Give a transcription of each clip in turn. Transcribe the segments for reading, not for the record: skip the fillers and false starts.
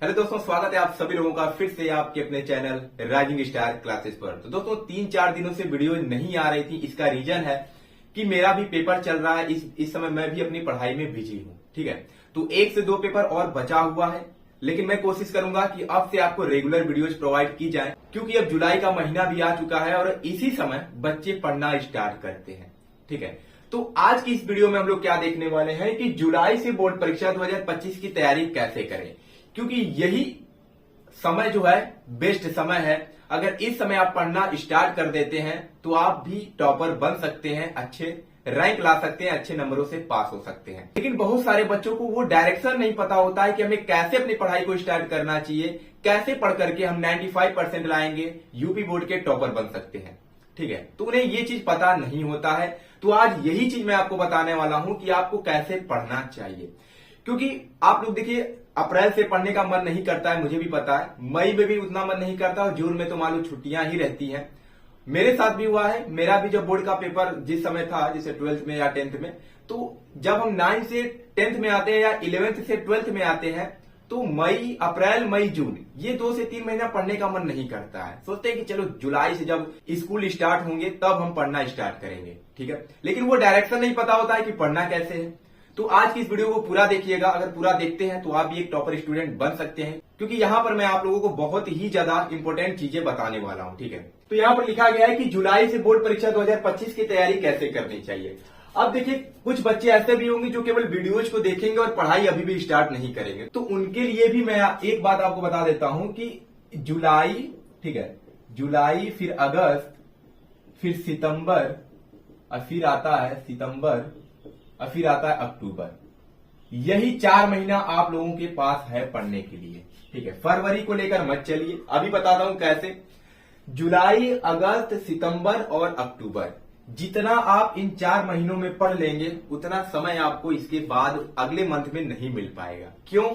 Hello दोस्तों, स्वागत है आप सभी लोगों का फिर से आपके अपने चैनल राइजिंग स्टार क्लासेस पर। तो दोस्तों 3-4 दिनों से वीडियो नहीं आ रही थी। इसका रीजन है कि मेरा भी पेपर चल रहा है। इस समय मैं भी अपनी पढ़ाई में बिजी हूँ। ठीक है, तो 1 से 2 पेपर और बचा हुआ है, लेकिन मैं कोशिश करूंगा कि अब से आपको रेगुलर वीडियोज प्रोवाइड की जाए, क्योंकि अब जुलाई का महीना भी आ चुका है और इसी समय बच्चे पढ़ना स्टार्ट करते हैं। ठीक है, तो आज की इस वीडियो में हम लोग क्या देखने वाले हैं कि जुलाई से बोर्ड परीक्षा 2025 की तैयारी कैसे करें, क्योंकि यही समय जो है बेस्ट समय है। अगर इस समय आप पढ़ना स्टार्ट कर देते हैं तो आप भी टॉपर बन सकते हैं, अच्छे रैंक ला सकते हैं, अच्छे नंबरों से पास हो सकते हैं। लेकिन बहुत सारे बच्चों को वो डायरेक्शन नहीं पता होता है कि हमें कैसे अपनी पढ़ाई को स्टार्ट करना चाहिए, कैसे पढ़ करके हम 95% लाएंगे, यूपी बोर्ड के टॉपर बन सकते हैं। ठीक है, तो उन्हें ये चीज पता नहीं होता है। तो आज यही चीज मैं आपको बताने वाला हूं कि आपको कैसे पढ़ना चाहिए। क्योंकि आप लोग देखिए, अप्रैल से पढ़ने का मन नहीं करता है, मुझे भी पता है। मई में भी उतना मन नहीं करता और जून में तो मान लो छुट्टियां ही रहती हैं। मेरे साथ भी हुआ है। मेरा भी जब बोर्ड का पेपर जिस समय था, जैसे 12th में या 10th में, तो जब हम 9th से 10th में आते हैं या 11th से 12th में आते हैं, तो अप्रैल मई जून ये 2 से 3 महीना पढ़ने का मन नहीं करता है। सोचते हैं कि चलो जुलाई से जब स्कूल स्टार्ट होंगे तब हम पढ़ना स्टार्ट करेंगे। ठीक है, लेकिन वो डायरेक्शन नहीं पता होता है कि पढ़ना कैसे है। तो आज की इस वीडियो को पूरा देखिएगा। अगर पूरा देखते हैं तो आप भी एक टॉपर स्टूडेंट बन सकते हैं, क्योंकि यहाँ पर मैं आप लोगों को बहुत ही ज्यादा इंपॉर्टेंट चीजें बताने वाला हूँ। ठीक है, तो यहाँ पर लिखा गया है कि जुलाई से बोर्ड परीक्षा 2025 की तैयारी कैसे करनी चाहिए। अब देखिए, कुछ बच्चे ऐसे भी होंगे जो केवल वीडियोज को देखेंगे और पढ़ाई अभी भी स्टार्ट नहीं करेंगे। तो उनके लिए भी मैं एक बात आपको बता देता हूं कि जुलाई, ठीक है, जुलाई, फिर अगस्त, फिर सितंबर, और फिर आता है सितंबर, और फिर आता है अक्टूबर। यही 4 महीना आप लोगों के पास है पढ़ने के लिए। ठीक है, फरवरी को लेकर मत चलिए, अभी बताता हूं कैसे। जुलाई, अगस्त, सितंबर और अक्टूबर, जितना आप इन 4 महीनों में पढ़ लेंगे उतना समय आपको इसके बाद अगले मंथ में नहीं मिल पाएगा। क्यों?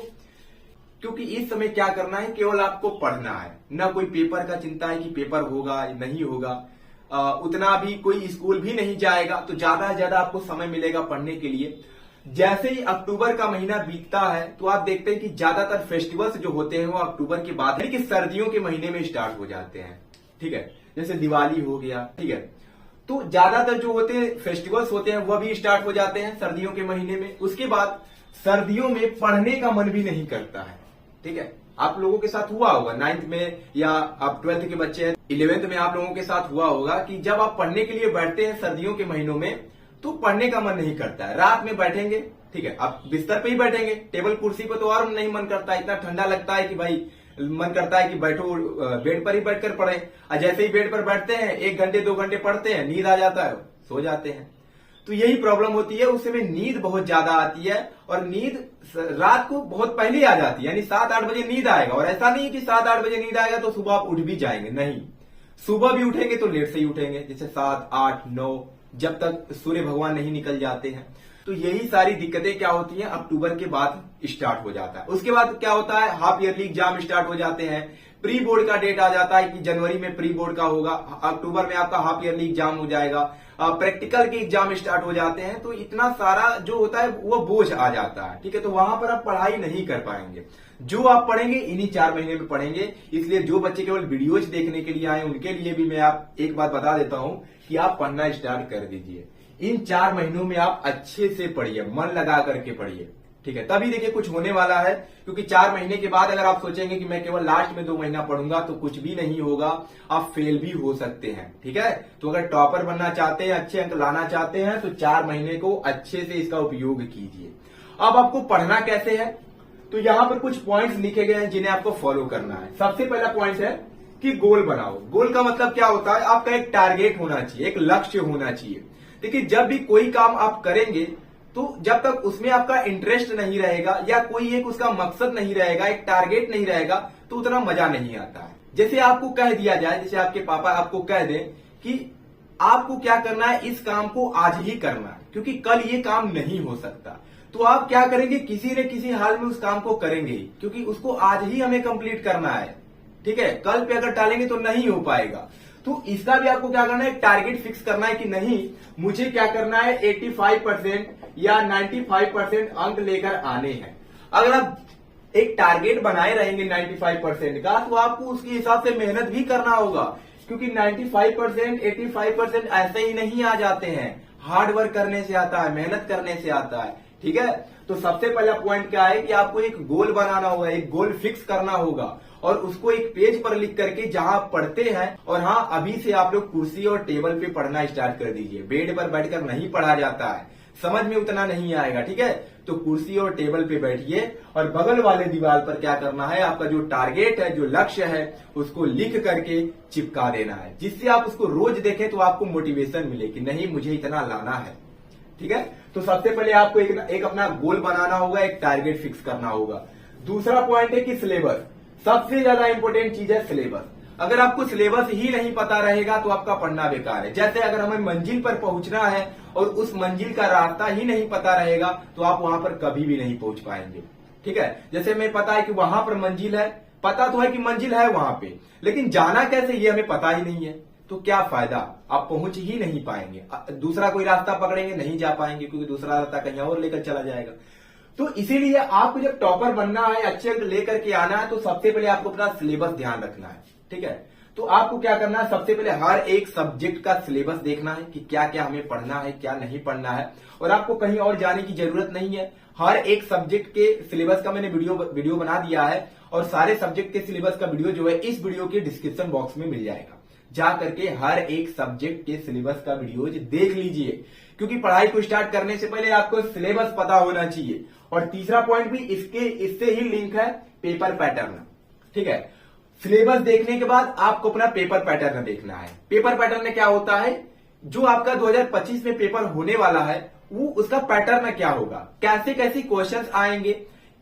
क्योंकि इस समय क्या करना है, केवल आपको पढ़ना है, ना कोई पेपर का चिंता है कि पेपर होगा नहीं होगा। उतना भी कोई स्कूल भी नहीं जाएगा, तो ज्यादा से ज्यादा आपको समय मिलेगा पढ़ने के लिए। जैसे ही अक्टूबर का महीना बीतता है तो आप देखते हैं कि ज्यादातर फेस्टिवल्स जो होते हैं वो अक्टूबर के बाद है, कि सर्दियों के महीने में स्टार्ट हो जाते हैं। ठीक है, जैसे दिवाली हो गया। ठीक है, तो ज्यादातर जो होते हैं फेस्टिवल्स होते हैं वह भी स्टार्ट हो जाते हैं सर्दियों के महीने में। उसके बाद सर्दियों में पढ़ने का मन भी नहीं करता है। ठीक है, आप लोगों के साथ हुआ होगा 9th में, या आप 12th के बच्चे हैं 11th में, आप लोगों के साथ हुआ होगा कि जब आप पढ़ने के लिए बैठते हैं सर्दियों के महीनों में तो पढ़ने का मन नहीं करता है। रात में बैठेंगे, ठीक है, आप बिस्तर पे ही बैठेंगे, टेबल कुर्सी पे तो और नहीं मन करता, इतना ठंडा लगता है कि भाई मन करता है कि बैठो बेड पर ही बैठकर पढ़ें। और जैसे ही बेड पर बैठते हैं 1 घंटे 2 घंटे पढ़ते हैं, नींद आ जाता है, सो जाते हैं। तो यही प्रॉब्लम होती है, उस समय नींद बहुत ज्यादा आती है और नींद रात को बहुत पहले आ जाती है, यानी 7-8 बजे नींद आएगा। और ऐसा नहीं कि 7-8 बजे नींद आएगा तो सुबह आप उठ भी जाएंगे, नहीं, सुबह भी उठेंगे तो लेट से ही उठेंगे, जैसे 7, 8, 9, जब तक सूर्य भगवान नहीं निकल जाते हैं। तो यही सारी दिक्कतें क्या होती हैं, अक्टूबर के बाद स्टार्ट हो जाता है। उसके बाद क्या होता है, हाफ ईयरली एग्जाम स्टार्ट हो जाते हैं, प्री बोर्ड का डेट आ जाता है कि जनवरी में प्री बोर्ड का होगा, अक्टूबर में आपका हाफ ईयरली एग्जाम हो जाएगा, प्रैक्टिकल के एग्जाम स्टार्ट हो जाते हैं। तो इतना सारा जो होता है वो बोझ आ जाता है। ठीक है, तो वहां पर आप पढ़ाई नहीं कर पाएंगे। जो आप पढ़ेंगे इन्हीं 4 महीने में पढ़ेंगे। इसलिए जो बच्चे केवल वीडियोज देखने के लिए आए उनके लिए भी मैं आप एक बात बता देता हूं कि आप पढ़ना स्टार्ट कर दीजिए। इन 4 महीनों में आप अच्छे से पढ़िए, मन लगा करके पढ़िए। ठीक है, तभी देखिए कुछ होने वाला है। क्योंकि 4 महीने के बाद अगर आप सोचेंगे कि मैं केवल लास्ट में 2 महीना पढ़ूंगा तो कुछ भी नहीं होगा, आप फेल भी हो सकते हैं। ठीक है, तो अगर टॉपर बनना चाहते हैं, अच्छे अंक लाना चाहते हैं, तो 4 महीने को अच्छे से इसका उपयोग कीजिए। अब आपको पढ़ना कैसे है, तो यहां पर कुछ पॉइंट्स लिखे गए हैं जिन्हें आपको फॉलो करना है। सबसे पहला पॉइंट है कि गोल बनाओ। गोल का मतलब क्या होता है, आपका एक टारगेट होना चाहिए, एक लक्ष्य होना चाहिए। देखिए, जब भी कोई काम आप करेंगे तो जब तक उसमें आपका इंटरेस्ट नहीं रहेगा या कोई एक उसका मकसद नहीं रहेगा, एक टारगेट नहीं रहेगा, तो उतना मजा नहीं आता है। जैसे आपको कह दिया जाए, जैसे आपके पापा आपको कह दें कि आपको क्या करना है, इस काम को आज ही करना है, क्योंकि कल ये काम नहीं हो सकता, तो आप क्या करेंगे, किसी न किसी हाल में उस काम को करेंगे ही, क्योंकि उसको आज ही हमें कंप्लीट करना है। ठीक है, कल पे अगर टालेंगे तो नहीं हो पाएगा। तो इसका भी आपको क्या करना है, टारगेट फिक्स करना है कि नहीं, मुझे क्या करना है, 85% या 95% अंक लेकर आने हैं। अगर आप एक टारगेट बनाए रहेंगे 95% का, तो आपको उसके हिसाब से मेहनत भी करना होगा, क्योंकि 95%, 85% ऐसे ही नहीं आ जाते हैं। हार्ड वर्क करने से आता है, मेहनत करने से आता है। ठीक है, तो सबसे पहला पॉइंट क्या है कि आपको एक गोल बनाना होगा, एक गोल फिक्स करना होगा और उसको एक पेज पर लिख करके जहां आप पढ़ते हैं, और हाँ, अभी से आप लोग कुर्सी और टेबल पे पढ़ना स्टार्ट कर दीजिए। बेड पर बैठकर नहीं पढ़ा जाता है, समझ में उतना नहीं आएगा। ठीक है, तो कुर्सी और टेबल पे बैठिए और बगल वाले दीवार पर क्या करना है, आपका जो टारगेट है, जो लक्ष्य है, उसको लिख करके चिपका देना है, जिससे आप उसको रोज देखें तो आपको मोटिवेशन मिले कि नहीं, मुझे इतना लाना है। ठीक है, तो सबसे पहले आपको एक अपना गोल बनाना होगा, एक टारगेट फिक्स करना होगा। दूसरा पॉइंट है कि सिलेबस, सबसे ज्यादा इंपॉर्टेंट चीज है सिलेबस। अगर आपको सिलेबस ही नहीं पता रहेगा तो आपका पढ़ना बेकार है। जैसे अगर हमें मंजिल पर पहुंचना है और उस मंजिल का रास्ता ही नहीं पता रहेगा तो आप वहां पर कभी भी नहीं पहुंच पाएंगे। ठीक है, जैसे हमें पता है कि वहां पर मंजिल है, पता तो है कि मंजिल है वहां पे, लेकिन जाना कैसे ये हमें पता ही नहीं है, तो क्या फायदा, आप पहुंच ही नहीं पाएंगे। दूसरा कोई रास्ता पकड़ेंगे, नहीं जा पाएंगे, क्योंकि दूसरा रास्ता कहीं और लेकर चला जाएगा। तो इसीलिए आपको जब टॉपर बनना है, अच्छे अंक लेकर के आना है, तो सबसे पहले आपको अपना सिलेबस ध्यान रखना है। ठीक है, तो आपको क्या करना है, सबसे पहले हर एक सब्जेक्ट का सिलेबस देखना है कि क्या क्या हमें पढ़ना है, क्या नहीं पढ़ना है, और आपको कहीं और जाने की जरूरत नहीं है। हर एक सब्जेक्ट के सिलेबस का मैंने वीडियो बना दिया है, और सारे सब्जेक्ट के सिलेबस का वीडियो जो है इस वीडियो के डिस्क्रिप्शन बॉक्स में मिल जाएगा। जा करके हर एक सब्जेक्ट के सिलेबस का वीडियो देख लीजिए, क्योंकि पढ़ाई को स्टार्ट करने से पहले आपको सिलेबस पता होना चाहिए। और तीसरा पॉइंट भी इससे ही लिंक है, पेपर पैटर्न। ठीक है, सिलेबस देखने के बाद आपको अपना पेपर पैटर्न देखना है। पेपर पैटर्न क्या होता है, जो आपका 2025 में पेपर होने वाला है वो उसका पैटर्न क्या होगा, कैसे कैसे क्वेश्चंस आएंगे,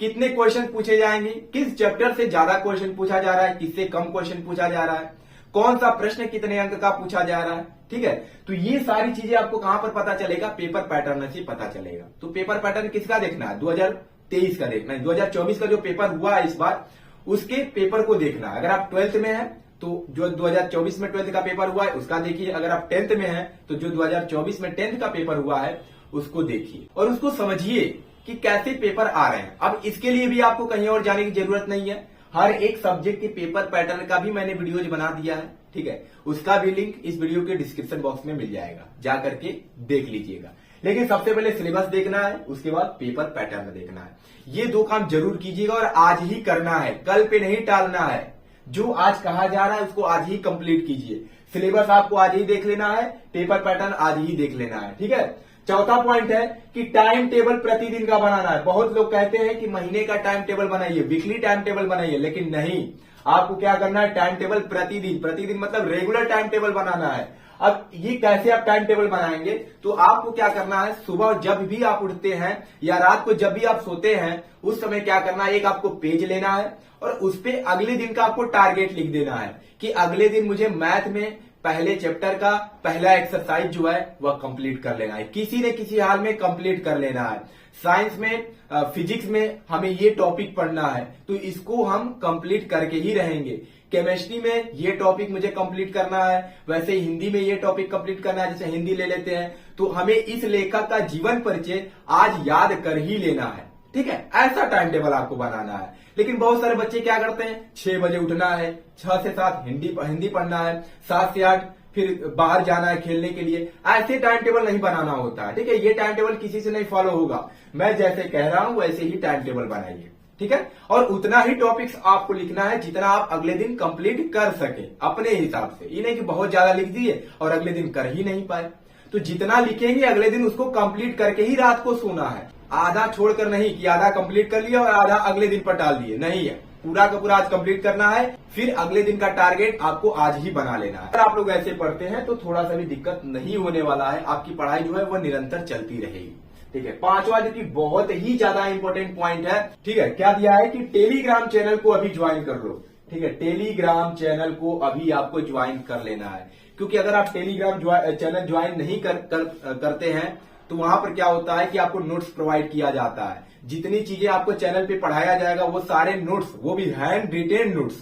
कितने क्वेश्चन पूछे जाएंगे, किस चैप्टर से ज्यादा क्वेश्चन पूछा जा रहा है, किससे कम क्वेश्चन पूछा जा रहा है, कौन सा प्रश्न कितने अंक का पूछा जा रहा है। ठीक है, तो ये सारी चीजें आपको कहां पर पता चलेगा, पेपर पैटर्न से पता चलेगा। तो पेपर पैटर्न किसका देखना है, 2023 का देखना है। 2024 का जो पेपर हुआ है इस बार, उसके पेपर को देखना है। अगर आप 12th में हैं तो जो 2024 में 12th का पेपर हुआ है उसका देखिए, अगर आप 10th में हैं तो जो 2024 में 10th का पेपर हुआ है उसको देखिए और उसको समझिए कि कैसे पेपर आ रहे हैं। अब इसके लिए भी आपको कहीं और जाने की जरूरत नहीं है, हर एक सब्जेक्ट के पेपर पैटर्न का भी मैंने वीडियोज बना दिया है। ठीक है, उसका भी लिंक इस वीडियो के डिस्क्रिप्शन बॉक्स में मिल जाएगा, जा करके देख लीजिएगा। लेकिन सबसे पहले सिलेबस देखना है, उसके बाद पेपर पैटर्न देखना है। ये दो काम जरूर कीजिएगा और आज ही करना है, कल पे नहीं टालना है। जो आज कहा जा रहा है उसको आज ही कंप्लीट कीजिए। सिलेबस आपको आज ही देख लेना है, पेपर पैटर्न आज ही देख लेना है। ठीक है, चौथा पॉइंट है कि टाइम टेबल प्रतिदिन का बनाना है। बहुत लोग कहते हैं कि महीने का टाइम टेबल बनाइए, वीकली टाइम टेबल बनाइए, लेकिन नहीं, आपको क्या करना है, टाइम टेबल प्रतिदिन मतलब रेगुलर टाइम टेबल बनाना है। अब ये कैसे आप टाइम टेबल बनाएंगे, तो आपको क्या करना है, सुबह जब भी आप उठते हैं या रात को जब भी आप सोते हैं उस समय क्या करना है, एक आपको पेज लेना है और उस पे अगले दिन का आपको टारगेट लिख देना है कि अगले दिन मुझे मैथ में पहले चैप्टर का पहला एक्सरसाइज जो है वह कंप्लीट कर लेना है, किसी न किसी हाल में कंप्लीट कर लेना है। साइंस में, फिजिक्स में हमें ये टॉपिक पढ़ना है तो इसको हम कंप्लीट करके ही रहेंगे। केमिस्ट्री में ये टॉपिक मुझे कंप्लीट करना है, वैसे हिंदी में ये टॉपिक कंप्लीट करना है, जैसे हिंदी ले लेते हैं तो हमें इस लेखक का जीवन परिचय आज याद कर ही लेना है। ठीक है, ऐसा टाइम टेबल आपको बनाना है। लेकिन बहुत सारे बच्चे क्या करते हैं, 6 बजे उठना है, 6 से 7 हिंदी पढ़ना है, 7 से 8 फिर बाहर जाना है खेलने के लिए। ऐसे टाइम टेबल नहीं बनाना होता है। ठीक है, ये टाइम टेबल किसी से नहीं फॉलो होगा। मैं जैसे कह रहा हूं वैसे ही टाइम टेबल बनाइए। ठीक है, और उतना ही टॉपिक्स आपको लिखना है जितना आप अगले दिन कंप्लीट कर सके अपने हिसाब से। ये नहीं कि बहुत ज्यादा लिख दिए और अगले दिन कर ही नहीं पाए। तो जितना लिखेंगे अगले दिन उसको कंप्लीट करके ही रात को सोना है। आधा छोड़कर नहीं कि आधा कंप्लीट कर लिया और आधा अगले दिन पर टाल दिए, नहीं है, पूरा का पूरा आज कंप्लीट करना है। फिर अगले दिन का टारगेट आपको आज ही बना लेना है। अगर आप लोग ऐसे पढ़ते हैं तो थोड़ा सा भी दिक्कत नहीं होने वाला है, आपकी पढ़ाई जो है वो निरंतर चलती रहेगी। ठीक है, पांचवा जो कि बहुत ही ज्यादा इंपॉर्टेंट पॉइंट है, ठीक है, क्या दिया है कि टेलीग्राम चैनल को अभी ज्वाइन कर लो। ठीक है, टेलीग्राम चैनल को अभी आपको ज्वाइन कर लेना है, क्योंकि अगर आप टेलीग्राम चैनल ज्वाइन नहीं करते हैं तो वहां पर क्या होता है कि आपको नोट्स प्रोवाइड किया जाता है। जितनी चीजें आपको चैनल पे पढ़ाया जाएगा वो सारे नोट्स, वो भी हैंड रिटेन नोट्स,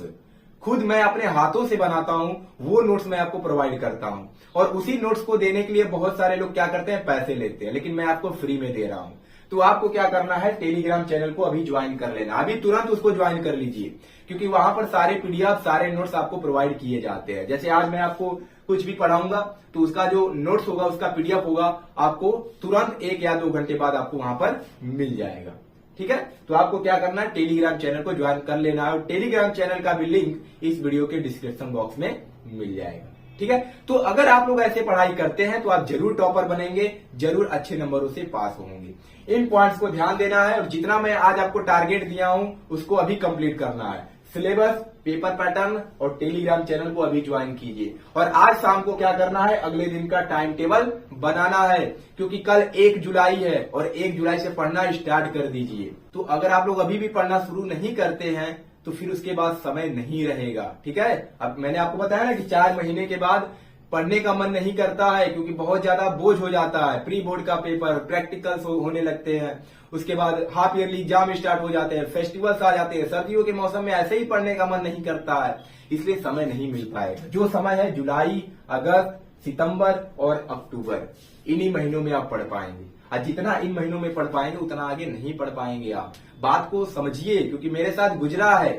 खुद मैं अपने हाथों से बनाता हूं, वो नोट्स मैं आपको प्रोवाइड करता हूं। और उसी नोट्स को देने के लिए बहुत सारे लोग क्या करते हैं, पैसे लेते हैं, लेकिन मैं आपको फ्री में दे रहा हूं। तो आपको क्या करना है, टेलीग्राम चैनल को अभी ज्वाइन कर लेना, अभी तुरंत उसको ज्वाइन कर लीजिए, क्योंकि वहां पर सारे पीडीएफ सारे नोट्स आपको प्रोवाइड किए जाते हैं। जैसे आज मैं आपको कुछ भी पढ़ाऊंगा तो उसका जो नोट्स होगा, उसका पीडीएफ होगा, आपको तुरंत 1 या 2 घंटे बाद आपको वहां पर मिल जाएगा। ठीक है, तो आपको क्या करना है, टेलीग्राम चैनल को ज्वाइन कर लेना है और टेलीग्राम चैनल का भी लिंक इस वीडियो के डिस्क्रिप्शन बॉक्स में मिल जाएगा। ठीक है, तो अगर आप लोग ऐसे पढ़ाई करते हैं तो आप जरूर टॉपर बनेंगे, जरूर अच्छे नंबरों से पास होंगे। इन पॉइंट्स को ध्यान देना है और जितना मैं आज आपको टारगेट दिया हूं उसको अभी कंप्लीट करना है। सिलेबस, पेपर पैटर्न और टेलीग्राम चैनल को अभी ज्वाइन कीजिए। और आज शाम को क्या करना है, अगले दिन का टाइम टेबल बनाना है, क्योंकि कल 1 जुलाई है और 1 जुलाई से पढ़ना स्टार्ट कर दीजिए। तो अगर आप लोग अभी भी पढ़ना शुरू नहीं करते हैं तो फिर उसके बाद समय नहीं रहेगा। ठीक है, अब मैंने आपको बताया ना कि 4 महीने के बाद पढ़ने का मन नहीं करता है, क्योंकि बहुत ज्यादा बोझ हो जाता है। प्री बोर्ड का पेपर, प्रैक्टिकल्स होने लगते हैं, उसके बाद हाफ ईयरली एग्जाम स्टार्ट हो जाते हैं, फेस्टिवल्स आ जाते हैं। सर्दियों के मौसम में ऐसे ही पढ़ने का मन नहीं करता है, इसलिए समय नहीं मिल पाएगा। जो समय है जुलाई, अगस्त, सितंबर और अक्टूबर, इन्हीं महीनों में आप पढ़ पाएंगे। और जितना इन महीनों में पढ़ पाएंगे उतना आगे नहीं पढ़ पाएंगे। आप बात को समझिए, क्योंकि मेरे साथ गुजरा है।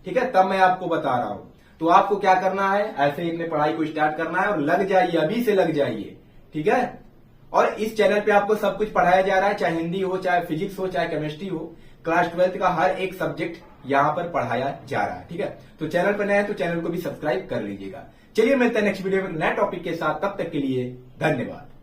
ठीक है, तब मैं आपको बता रहा हूं। तो आपको क्या करना है, ऐसे ही अपने पढ़ाई को स्टार्ट करना है और लग जाइए, अभी से लग जाइए। ठीक है, और इस चैनल पे आपको सब कुछ पढ़ाया जा रहा है, चाहे हिंदी हो, चाहे फिजिक्स हो, चाहे केमिस्ट्री हो। क्लास 12th का हर एक सब्जेक्ट यहाँ पर पढ़ाया जा रहा है। ठीक है, तो चैनल पर नए हैं तो चैनल को भी सब्सक्राइब कर लीजिएगा। चलिए मिलते हैं नेक्स्ट वीडियो में नए टॉपिक के साथ, तब तक के लिए धन्यवाद।